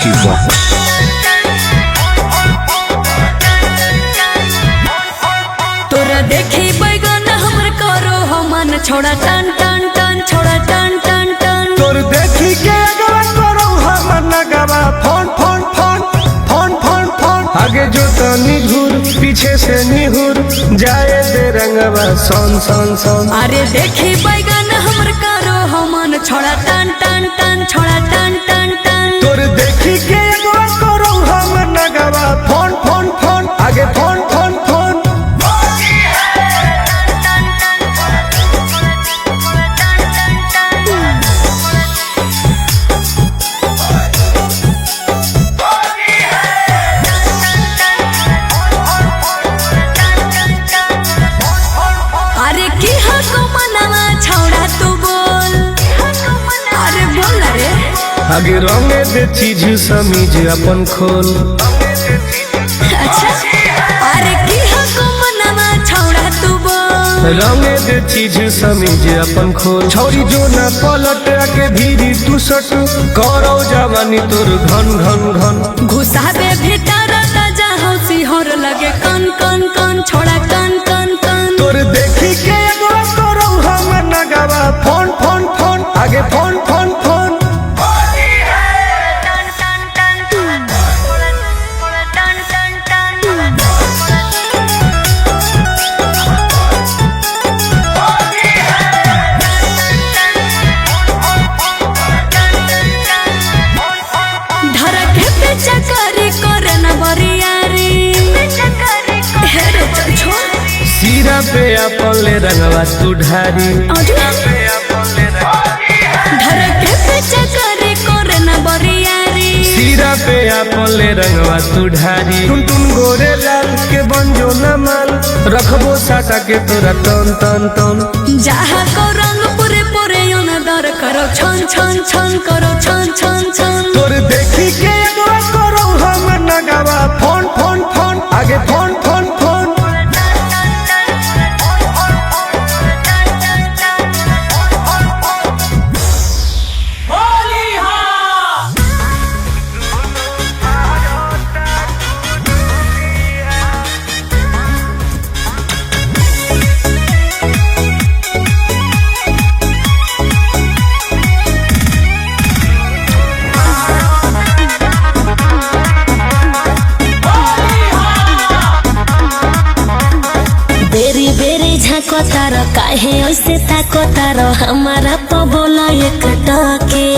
Vox. तोरा देखी बैगन हमर करो हमन छोड़ा टन टन टन छोड़ा टन टन टन तोर देखी के अगवा करो हमर नगवा phone phone phone phone phone phone आगे जो तनी घूर पीछे से निहुर जाए दे रंगवा सोन सोन सोन। अरे देखी बैगन हमर करो हमन छोड़ा टन टन टन छोड़ा टन टन टन तोर देखी के अगवा करो हमर नगवा फोन फोन फोन आगे फोन फोन फोन। अरे की हको मनवा छोड़ा तू बोल अरे बोल रे आगे रंगे दे चीज समीज अपन खोल। अच्छा अरे की हको मनवा छोड़ा तू बोल रंगे दे चीज समीज अपन खोल। छौरी जो ना पलट के भीरी तू सट करो जवानी तोर घन घन घन। घुसाबे भीतर ताजा हौसी होर लगे कन कन कन छोड़ा कन कन कन तोर देखी के एगो करो हम नगवा फोन फोन फोन आगे फोन फोन फोन। धरके पे चकरी करे न बरियारी हे रे चल छोड़ सीरा पे अपन ले रंगवा तू ढारी। धरके पे चकरी करे न बरियारी सीरा पे अपन ले रंगवा तू ढारी। टुन टुन गोरे लाल के बंजो न माल रखबो साटा के तोरा तन तन तन। जहाँ को रंग पूरे पूरे योन दर करो छन छन छन करो छन छन छन तोर देखी के एगो करो हम नगवा फोन फोन फोन आगे फोन फोन फोन। बेरी बेरी झाको तारो काहे ऐसे ताको तारो हमारा तो बोला एक टके।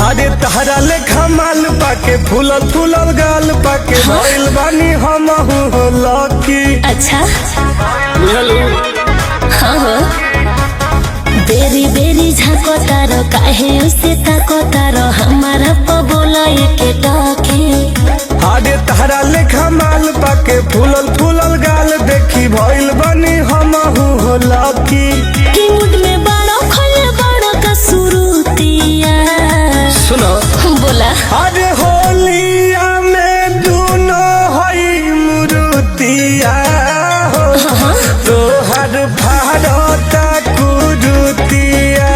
अरे तहरा लेखा माल पाके फूलल फूलल गाल पाके भइल बानी हम हो लकी। अच्छा बुझलू हाँ हो बेरी बेरी झाको तारो काहे ऐसे ताको तारो हमारा तो बोला एक टके। अरे तहरा लेखा माल पाके फूलल फूलल गाल देखी भइल बानी हम हो लकी। कि मुझ में बड़ो खोले बड़ो का सुरुतिया सुनो बोला अरे होलिया में दुनो हई मुरुतिया हो तोहर भारत कुरुतिया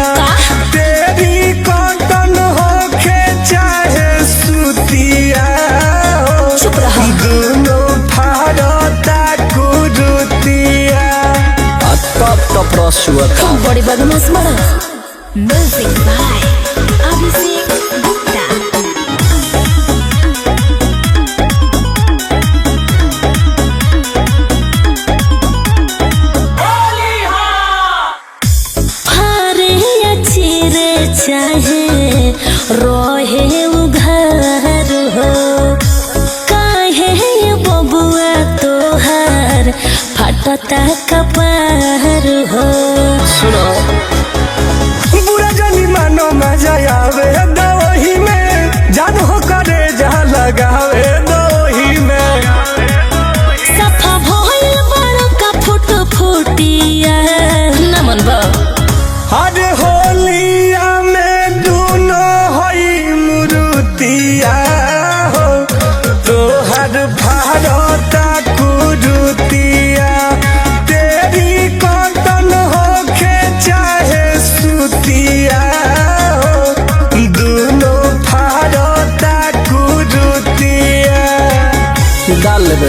तेरी कॉटन होखे चाहे सुतिया हो चुप रहो। दुनो भारत कुरुतिया तब तब रस हुआ बड़ी बदमाश बड़ा म्यूजिक बाय अभिषेक गुप्ता। फारे चिरे चाहे रोहे उघार हो काहे बबुआ तोहार फटता कपार हो। सुनो बुरा जानी मानो मजा आवे दही में जान हो करे जा लगावे दही में। सफा भइल बड़ का फुट फुटिया नमन बा अरे होलिया में दुनो हई मुरुतिया हो तोहर भारत कुरुतिया ते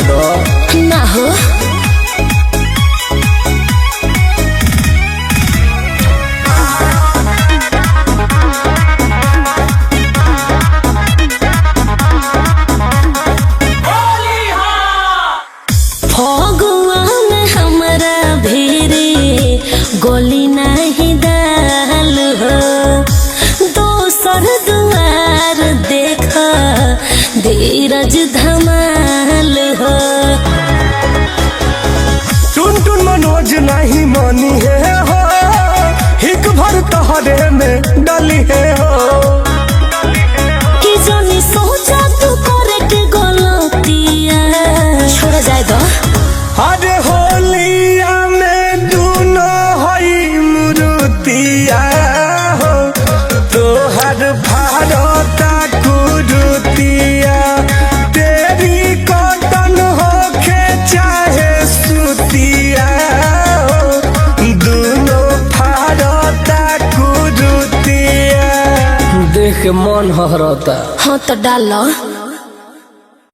दे दो। ना हो फगुआ में हमरा भेरे गोली नहीं डाल हो दोसर दुआर देख धीरज धमाल हो टुन टुन मनोज नहीं मानी है हो हिक भर तोहरे में डली है हो कि जानी सोचा तू करे के गलतिया छोड़ जाए दो अरे होलिया में दोनों हई मुरुतिया हो तोहर भारता कुरुतिया तेरी कॉटन होके चाहे सुतिया हो दोनों भारता कुरुतिया देख के मन हहरता। हाँ तो डालो